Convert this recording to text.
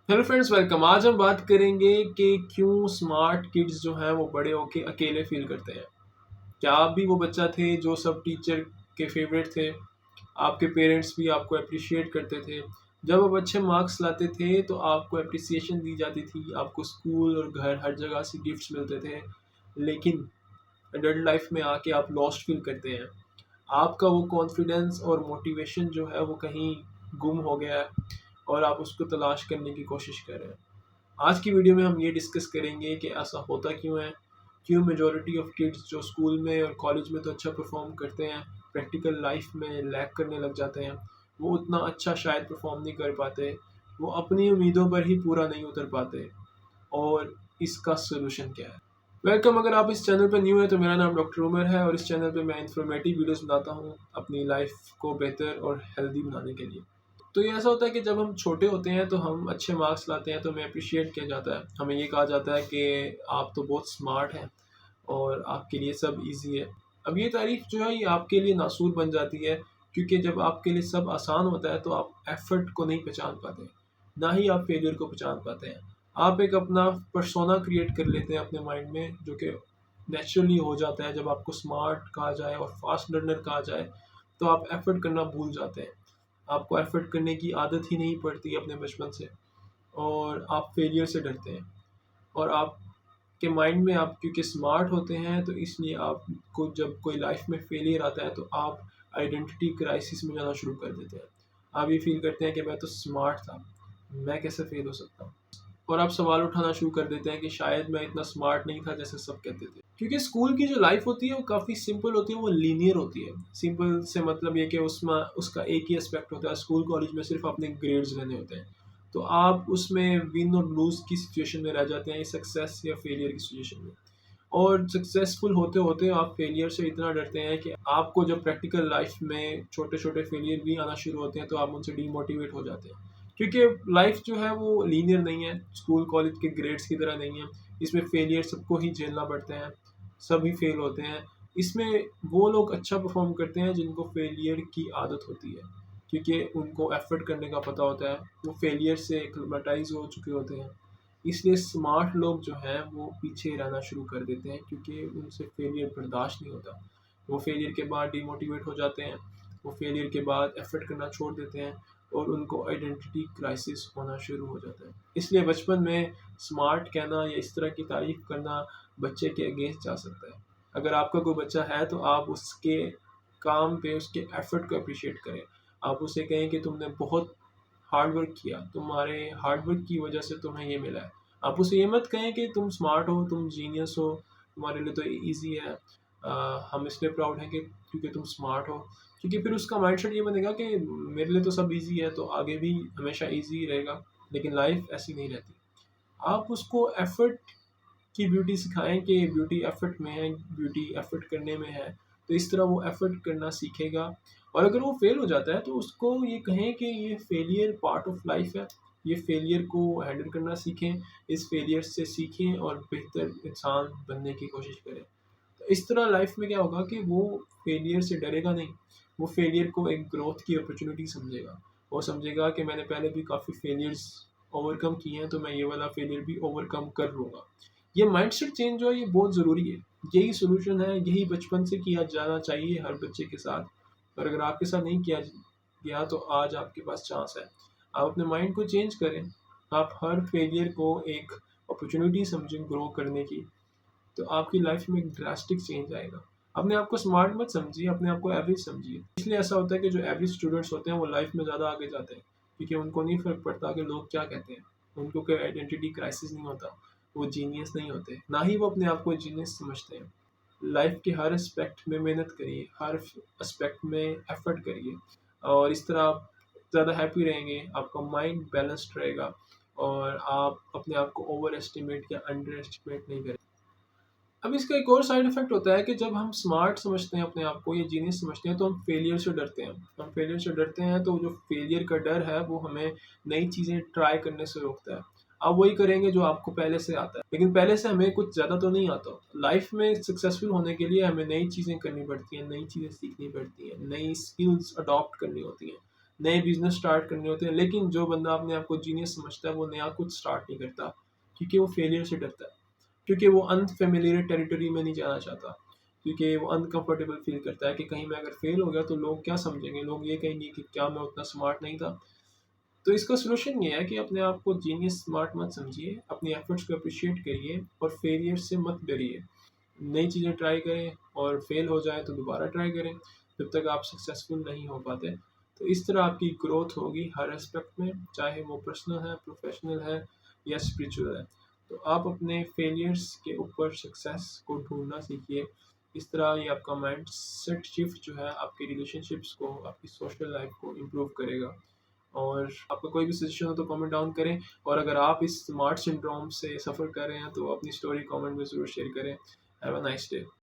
Hello friends, welcome. आज हम बात करेंगे कि क्यों स्मार्ट किड्स जो हैं वो बड़े होके अकेले फील करते हैं। क्या आप भी वो बच्चा थे जो सब टीचर के फेवरेट थे? आपके पेरेंट्स भी आपको अप्रिशिएट करते थे। जब आप अच्छे मार्क्स लाते थे तो आपको अप्रिसिएशन दी जाती थी, आपको स्कूल और घर हर जगह से गिफ्ट्स मिलते थे। लेकिन एडल्ट लाइफ में आके आप लॉस्ट फील करते हैं। आपका वो कॉन्फिडेंस और मोटिवेशन जो है वो कहीं गुम हो गया है और आप उसको तलाश करने की कोशिश कर रहे हैं। आज की वीडियो में हम ये डिस्कस करेंगे कि ऐसा होता क्यों है, क्यों मेजॉरिटी ऑफ किड्स जो स्कूल में और कॉलेज में तो अच्छा परफॉर्म करते हैं, प्रैक्टिकल लाइफ में लैग करने लग जाते हैं। वो उतना अच्छा शायद परफॉर्म नहीं कर पाते, वो अपनी उम्मीदों पर ही पूरा नहीं उतर पाते, और इसका सोल्यूशन क्या है। वेलकम। अगर आप इस चैनल पर न्यू है तो मेरा नाम डॉक्टर उमर है और इस चैनल पे मैं इन्फॉर्मेटिव वीडियोस बनाता हूँ अपनी लाइफ को बेहतर और हेल्दी बनाने के लिए। तो ये ऐसा होता है कि जब हम छोटे होते हैं तो हम अच्छे मार्क्स लाते हैं तो हमें अप्रिशिएट किया जाता है। हमें ये कहा जाता है कि आप तो बहुत स्मार्ट हैं और आपके लिए सब इजी है। अब ये तारीफ जो है ये आपके लिए नासूर बन जाती है, क्योंकि जब आपके लिए सब आसान होता है तो आप एफर्ट को नहीं पहचान पाते, ना ही आप फेलियर को पहचान पाते हैं। आप एक अपना पर्सोना क्रिएट कर लेते हैं अपने माइंड में, जो कि नेचुरली हो जाता है। जब आपको स्मार्ट कहा जाए और फास्ट लर्नर कहा जाए तो आप एफर्ट करना भूल जाते हैं। आपको एफर्ट करने की आदत ही नहीं पड़ती अपने बचपन से, और आप फेलियर से डरते हैं। और आपके माइंड में, आप क्योंकि स्मार्ट होते हैं तो इसलिए आपको जब कोई लाइफ में फेलियर आता है तो आप आइडेंटिटी क्राइसिस में जाना शुरू कर देते हैं। आप ये फील करते हैं कि मैं तो स्मार्ट था, मैं कैसे फेल हो सकता हूँ। और आप सवाल उठाना शुरू कर देते हैं कि शायद मैं इतना स्मार्ट नहीं था जैसे सब कहते थे। क्योंकि स्कूल की जो लाइफ होती है वो काफ़ी सिंपल होती है, वो लीनियर होती है। सिंपल से मतलब ये कि उसमें उसका एक ही एस्पेक्ट होता है। स्कूल कॉलेज में सिर्फ अपने ग्रेड्स लेने होते हैं, तो आप उसमें विन और लूज की सिचुएशन में रह जाते हैं, सक्सेस या फेलियर की सिचुएशन में। और सक्सेसफुल होते होते आप फेलियर से इतना डरते हैं कि आपको जब प्रैक्टिकल लाइफ में छोटे छोटे फेलियर भी आना शुरू होते हैं तो आप उनसे डीमोटिवेट हो जाते हैं। क्योंकि लाइफ जो है वो लीनियर नहीं है, स्कूल कॉलेज के ग्रेड्स की तरह नहीं है। इसमें फेलियर सबको ही झेलना पड़ते हैं, सभी फेल होते हैं। इसमें वो लोग अच्छा परफॉर्म करते हैं जिनको फेलियर की आदत होती है, क्योंकि उनको एफर्ट करने का पता होता है, वो फेलियर से एक्लेमेटाइज हो चुके होते हैं। इसलिए स्मार्ट लोग जो हैं वो पीछे रहना शुरू कर देते हैं, क्योंकि उनसे फेलियर बर्दाश्त नहीं होता। वो फेलियर के बाद डिमोटिवेट हो जाते हैं, वो फेलियर के बाद एफर्ट करना छोड़ देते हैं, और उनको आइडेंटिटी क्राइसिस होना शुरू हो जाता है। इसलिए बचपन में स्मार्ट कहना या इस तरह की तारीफ करना बच्चे के अगेंस्ट जा सकता है। अगर आपका कोई बच्चा है तो आप उसके काम पे, उसके एफर्ट को अप्रिशिएट करें। आप उसे कहें कि तुमने बहुत हार्ड वर्क किया, तुम्हारे हार्ड वर्क की वजह से तुम्हें ये मिला है। आप उसे ये मत कहें कि तुम स्मार्ट हो, तुम जीनियस हो, तुम्हारे लिए तो ईजी है, हम इसलिए प्राउड हैं कि क्योंकि तुम स्मार्ट हो। क्योंकि फिर उसका माइंडसेट ये बनेगा कि मेरे लिए तो सब ईजी है तो आगे भी हमेशा ईजी रहेगा। लेकिन लाइफ ऐसी नहीं रहती। आप उसको एफर्ट की ब्यूटी सिखाएं कि ब्यूटी एफर्ट में है, ब्यूटी एफर्ट करने में है। तो इस तरह वो एफर्ट करना सीखेगा। और अगर वो फेल हो जाता है तो उसको ये कहें कि ये फेलियर पार्ट ऑफ लाइफ है, ये फेलियर को हैंडल करना सीखें, इस फेलियर से सीखें और बेहतर इंसान बनने की कोशिश करें। तो इस तरह लाइफ में क्या होगा कि वो फेलियर से डरेगा नहीं, वो फेलियर को एक ग्रोथ की अपॉर्चुनिटी समझेगा। वो समझेगा कि मैंने पहले भी काफ़ी फेलियर्स ओवरकम किए हैं तो मैं ये वाला फेलियर भी ओवरकम कर लूँगा। ये माइंडसेट चेंज जो है ये बहुत ज़रूरी है। यही सॉल्यूशन है, यही बचपन से किया जाना चाहिए हर बच्चे के साथ। और अगर आपके साथ नहीं किया गया तो आज आपके पास चांस है। आप अपने माइंड को चेंज करें। आप हर फेलियर को एक अपॉर्चुनिटी समझें ग्रो करने की, तो आपकी लाइफ में एक ड्रास्टिक चेंज आएगा। अपने आप को स्मार्ट मत समझिए, अपने आप को एवरेज समझिए। इसलिए ऐसा होता है कि जो एवरेज स्टूडेंट्स होते हैं वो लाइफ में ज़्यादा आगे जाते हैं, क्योंकि उनको नहीं फ़र्क पड़ता कि लोग क्या कहते हैं। उनको कोई आइडेंटिटी क्राइसिस नहीं होता, वो जीनियस नहीं होते, ना ही वो अपने आप को जीनियस समझते हैं। लाइफ के हर एस्पेक्ट में मेहनत करिए, हर एस्पेक्ट में एफर्ट करिए, और इस तरह आप ज़्यादा हैप्पी रहेंगे, आपका माइंड बैलेंस्ड रहेगा, और आप अपने आप को ओवर एस्टिमेट या अंडर एस्टिमेट नहीं करेंगे। अब इसका एक और साइड इफेक्ट होता है कि जब हम स्मार्ट समझते हैं अपने आप को या जीनियस समझते हैं तो हम फेलियर से डरते हैं। हम फेलियर से डरते हैं तो जो फेलियर का डर है वो हमें नई चीज़ें ट्राई करने से रोकता है। आप वही करेंगे जो आपको पहले से आता है, लेकिन पहले से हमें कुछ ज़्यादा तो नहीं आता। लाइफ में सक्सेसफुल होने के लिए हमें नई चीज़ें करनी पड़ती हैं, नई चीज़ें सीखनी पड़ती हैं, नई स्किल्स अडॉप्ट करनी होती हैं, नए बिजनेस स्टार्ट करने होते हैं, लेकिन जो बंदा अपने आप को जीनियस समझता है वो नया कुछ स्टार्ट नहीं करता, क्योंकि वो फेलियर से डरता है, क्योंकि वो अनफेमिलियर टेरिटरी में नहीं जाना चाहता, क्योंकि वो अनकंफर्टेबल फील करता है कि कहीं मैं अगर फेल हो गया तो लोग क्या समझेंगे, लोग ये कहेंगे कि क्या मैं उतना स्मार्ट नहीं था। तो इसका सॉल्यूशन ये है कि अपने आप को जीनियस स्मार्ट मत समझिए, अपनी एफर्ट्स को अप्रिशिएट करिए और फेलियर से मत डरिए। नई चीज़ें ट्राई करें और फेल हो जाए तो दोबारा ट्राई करें जब तक आप सक्सेसफुल नहीं हो पाते। तो इस तरह आपकी ग्रोथ होगी हर एस्पेक्ट में, चाहे वो पर्सनल है, प्रोफेशनल है या स्पिरिचुअल है। तो आप अपने फेलियर्स के ऊपर सक्सेस को ढूंढना सीखिए। इस तरह ये आपका माइंड सेट शिफ्ट जो है आपकी रिलेशनशिप्स को, आपकी सोशल लाइफ को इम्प्रूव करेगा। और आपका कोई भी सजेशन हो तो कमेंट डाउन करें, और अगर आप इस स्मार्ट सिंड्रोम से सफ़र कर रहे हैं तो अपनी स्टोरी कमेंट में ज़रूर शेयर करें। Have a nice day.